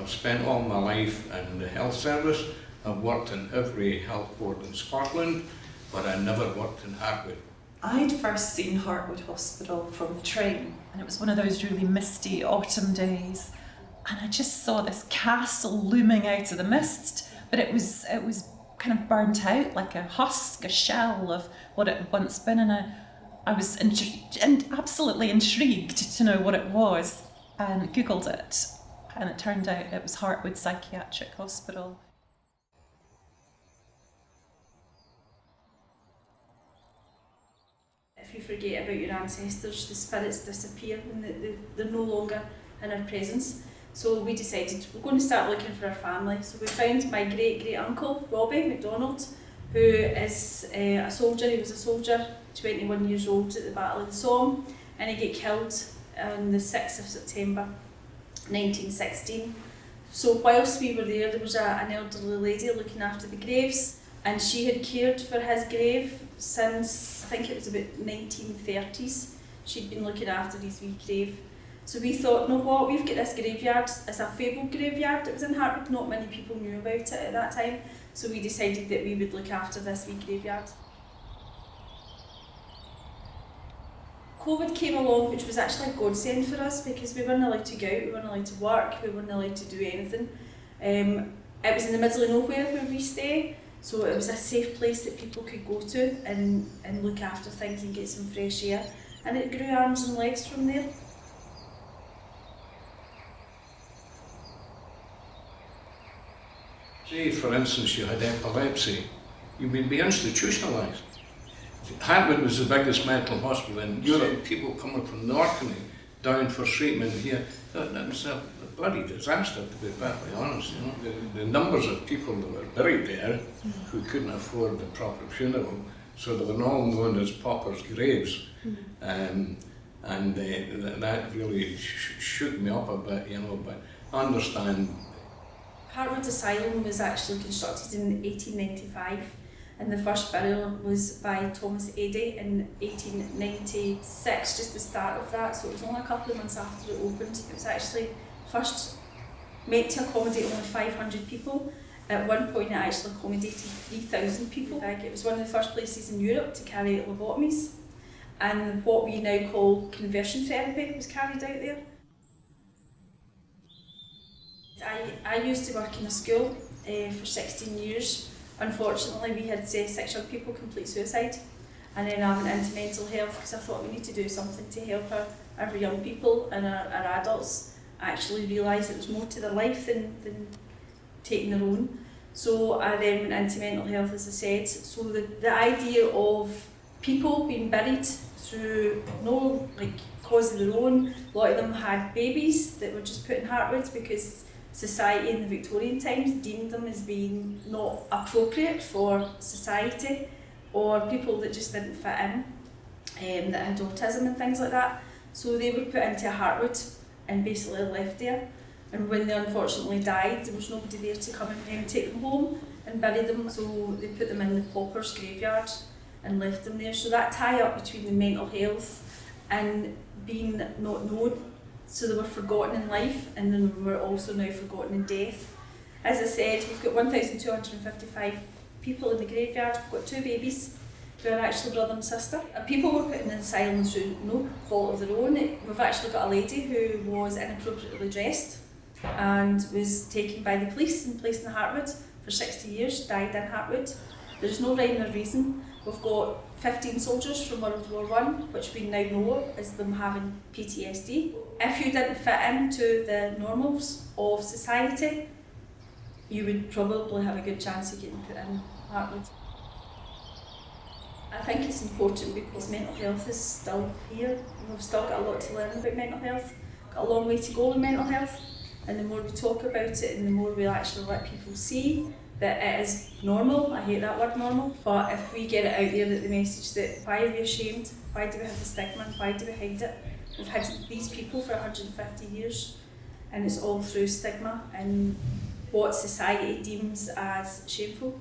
I've spent all my life in the health service. I've worked in every health board in Scotland, but I never worked in Hartwood. I'd first seen Hartwood Hospital from the train, and it was one of those really misty autumn days, and I just saw this castle looming out of the mist, but it was kind of burnt out, like a husk, a shell of what it had once been, and I was absolutely intrigued to know what it was, and Googled it, and it turned out it was Hartwood Psychiatric Hospital. If you forget about your ancestors, the spirits disappear and they're no longer in our presence. So we decided we're going to start looking for our family. So we found my great-great-uncle, Robbie MacDonald, who is a soldier. He was a soldier, 21 years old at the Battle of the Somme, and he got killed on the 6th of September 1916. So whilst we were there was an elderly lady looking after the graves, and she had cared for his grave since, I think it was about 1930s. She'd been looking after his wee grave. So we thought, no what, we've got this graveyard, it's a fabled graveyard, it was in Hartwood, not many people knew about it at that time, so we decided that we would look after this wee graveyard. COVID came along, which was actually a godsend for us because we weren't allowed to go out, we weren't allowed to work, we weren't allowed to do anything. It was in the middle of nowhere where we stay, so it was a safe place that people could go to and look after things and get some fresh air, and it grew arms and legs from there. Say, for instance, you had epilepsy, you would be institutionalised. Hartwood was the biggest mental hospital in Europe. People coming from the Orkney down for treatment here. That was a bloody disaster, to be perfectly honest. You know, the numbers of people that were buried there who couldn't afford the proper funeral, so they were all known as paupers' graves, and that really shook me up a bit. You know, but I understand. Hartwood Asylum was actually constructed in 1895, and the first burial was by Thomas Eddy in 1896, just the start of that, so it was only a couple of months after it opened. It was actually first meant to accommodate only 500 people. At one point it actually accommodated 3,000 people. It was one of the first places in Europe to carry out lobotomies, and what we now call conversion therapy was carried out there. I used to work in a school for 16 years. Unfortunately, we had 6 young people complete suicide, and then I went into mental health because I thought we need to do something to help our young people and our adults actually realise that there's more to their life than taking their own. So I then went into mental health, as I said. So the idea of people being buried through no cause of their own, a lot of them had babies that were just put in Hartwood because society in the Victorian times deemed them as being not appropriate for society, or people that just didn't fit in, that had autism and things like that. So they were put into Hartwood and basically left there. And when they unfortunately died, there was nobody there to come and take them home and bury them. So they put them in the paupers' graveyard and left them there. So that tie-up between the mental health and being not known. So they were forgotten in life, and then we were also now forgotten in death. As I said, we've got 1,255 people in the graveyard. We've got 2 babies who are actually brother and sister. People were put in the asylum through no fault of their own. We've actually got a lady who was inappropriately dressed and was taken by the police and placed in Hartwood for 60 years, died in Hartwood. There's no rhyme or reason. We've got 15 soldiers from World War I, which we now know as them having PTSD. If you didn't fit into the normals of society, you would probably have a good chance of getting put in Hartwood. I think it's important because mental health is still here. We've still got a lot to learn about mental health, got a long way to go in mental health, and the more we talk about it and the more we actually let people see that it is normal. I hate that word normal, but if we get it out there, that the message that why are we ashamed, why do we have the stigma, and why do we hide it? We've had these people for 150 years, and it's all through stigma and what society deems as shameful.